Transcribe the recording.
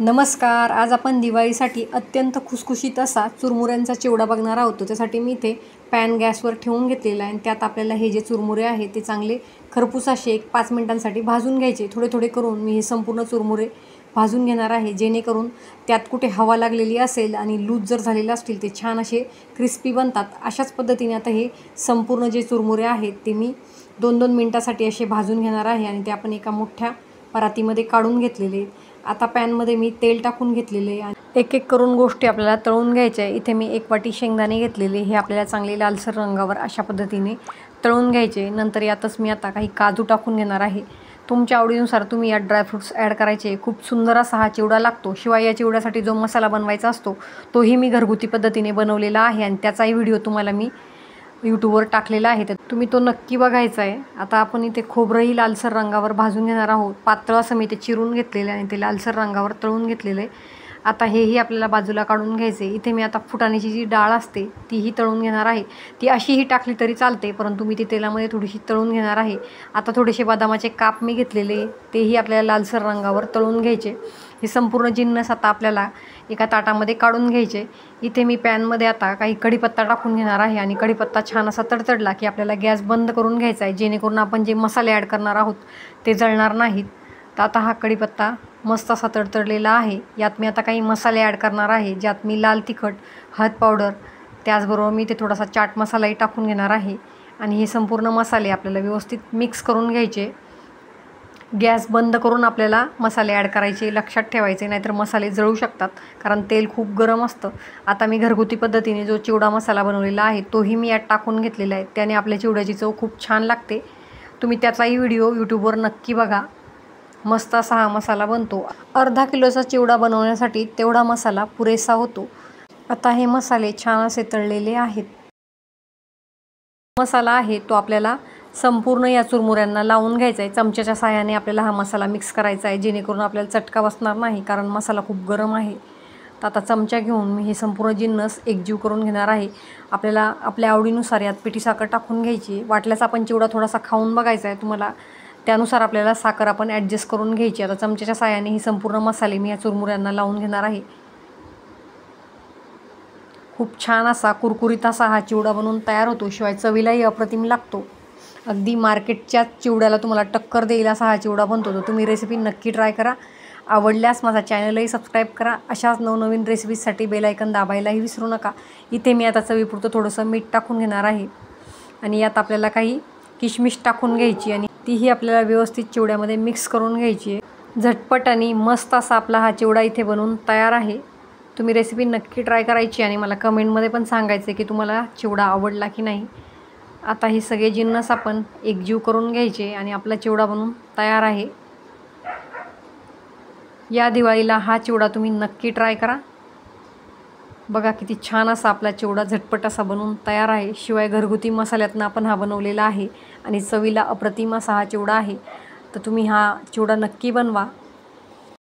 नमस्कार. आज आपण दिवाळीसाठी अत्यंत खुसखुशीत असा चुरमुऱ्यांचा चिवडा बघणार आहोत. त्यासाठी मी इथे पॅन गॅसवर ठेवून घेतलेला आहे आणि त्यात आपल्याला हे जे चुरमुरे आहे ते चांगले खरपूस असे 5 मिनिटांसाठी भाजून घ्यायचे. थोडे थोडे करून मी हे संपूर्ण चुरमुरे भाजून घेणार आहे, जेणेकरून त्यात कुठे हवा लागलेली असेल आणि लूज जर झालेले असतील ते छान असे क्रिस्पी बनतात. अशाच पद्धतीने आता हे संपूर्ण जे चुरमुरे आहेत ते मी 2-2 मिनिटासाठी असे भाजून घेणार आहे आणि ते आपण एका मोठ्या परातीमध्ये काढून घेतलेले. आता पॅनमध्ये मी तेल टाकून घेतलेले आणि एक एक करून गोष्टी आपल्याला तळून घ्यायच्या आहे. इथे मी 1 वाटी शेंगदाणे घेतलेले, हे आपल्याला चांगले लालसर रंगावर अशा पद्धतीने तळून घ्यायचे. नंतर यातच मी आता काही काजू टाकून घेणार आहे. तुमच्या आवडीनुसार तुम्ही यात ड्रायफ्रूट्स ॲड करायचे. खूप सुंदर असा हा चिवडा लागतो. शिवाय या चिवड्यासाठी जो मसाला बनवायचा असतो तोही मी घरगुती पद्धतीने बनवलेला आहे आणि त्याचाही व्हिडिओ तुम्हाला मी यूट्यूबवर टाकलेला आहे, तर तुम्ही तो नक्की बघायचा आहे. आता आपण इथे खोबरंही लालसर रंगावर भाजून घेणार आहोत. पातळ असं मी ते चिरून घेतलेलं आहे आणि ते लालसर रंगावर तळून घेतलेलं आहे. आता हेही आपल्याला बाजूला काढून घ्यायचे. इथे मी आता फुटाण्याची जी डाळ असते तीही तळून घेणार आहे. ती अशीही टाकली तरी चालते, परंतु मी ती तेलामध्ये थोडीशी तळून घेणार आहे. आता थोडेसे बदामाचे काप मी घेतलेले, तेही आपल्याला लालसर रंगावर तळून घ्यायचे. हे संपूर्ण जिन्नस आता आपल्याला एका ताटामध्ये काढून घ्यायचे. इथे मी पॅनमध्ये आता काही कढीपत्ता टाकून घेणार आहे आणि कढीपत्ता छान असा तडतडला की आपल्याला गॅस बंद करून घ्यायचा आहे, जेणेकरून आपण जे मसाले ॲड करणार आहोत ते जळणार नाहीत. तर आता हा कढीपत्ता मस्त असा तडतडलेला आहे. यात मी आता काही मसाले ॲड करणार आहे, ज्यात मी लाल तिखट, हळद पावडर, त्याचबरोबर मी ते थोडासा चाट मसालाही टाकून घेणार आहे आणि हे संपूर्ण मसाले आपल्याला व्यवस्थित मिक्स करून घ्यायचे. गॅस बंद करून आपल्याला मसाले ॲड करायचे, लक्षात ठेवायचे, नाहीतर मसाले जळू शकतात कारण तेल खूप गरम असतं. आता मी घरगुती पद्धतीने जो चिवडा मसाला बनवलेला आहे तोही मी यात टाकून घेतलेला आहे. त्याने आपल्या चिवड्याची चव खूप छान लागते. तुम्ही त्याचाही व्हिडिओ यूट्यूबवर नक्की बघा. मस्त असा हा मसाला बनतो. अर्धा किलोचा चिवडा बनवण्यासाठी तेवढा मसाला पुरेसा होतो. आता हे मसाले छान असे तळलेले आहेत. मसाला आहे तो आपल्याला संपूर्ण या चुरमुऱ्यांना लावून घ्यायचा आहे. चमच्याच्या साहाय्याने आपल्याला हा मसाला मिक्स करायचा आहे, जेणेकरून आपल्याला चटका बसणार नाही, कारण मसाला खूप गरम आहे. तर आता चमचा घेऊन मी हे संपूर्ण जिन्नस एकजीव करून घेणार आहे. आपल्याला आपल्या आवडीनुसार यात पिठी साखर टाकून घ्यायची. वाटल्यास आपण चिवडा थोडासा खाऊन बघायचा आहे तुम्हाला, त्यानुसार आपल्याला साखर आपण ॲडजस्ट करून घ्यायची. आता चमच्याच्या साहाय्याने ही संपूर्ण मसाले मी या चुरमुऱ्यांना लावून घेणार आहे. खूप छान असा कुरकुरीत असा हा चिवडा बनवून तयार होतो. शिवाय चवीलाही अप्रतिम लागतो. अगदी मार्केटच्या चिवड्याला तुम्हाला टक्कर देईल असा हा चिवडा बनतो. तर तुम्ही रेसिपी नक्की ट्राय करा. आवडल्यास माझा चॅनलही सबस्क्राईब करा. अशाच नवनवीन रेसिपीजसाठी बेल आयकन दाबायलाही विसरू नका. इथे मी आता चवीपुरतं थोडंसं मीठ टाकून घेणार आहे आणि यात आपल्याला काही किशमिश टाकून घ्यायची आणि तीही आपल्याला व्यवस्थित चिवड्यामध्ये मिक्स करून घ्यायची आहे. झटपट आणि मस्त असा आपला हा चिवडा इथे बनवून तयार आहे. तुम्ही रेसिपी नक्की ट्राय करायची आणि मला कमेंटमध्ये पण सांगायचं की तुम्हाला चिवडा आवडला की नाही. आता हे सगळे जिन्नस आपण एकजीव करून घ्यायचे आणि आपला चिवडा बनवून तयार आहे. या दिवाळीला हा चिवडा तुम्ही नक्की ट्राय करा. बघा किती छान असा आपला चिवडा झटपट असा बनवून तयार आहे. शिवाय घरगुती मसाल्यातनं आपण हा बनवलेला आहे आणि चवीला अप्रतिम असा हा चिवडा आहे. तर तुम्ही हा चिवडा नक्की बनवा.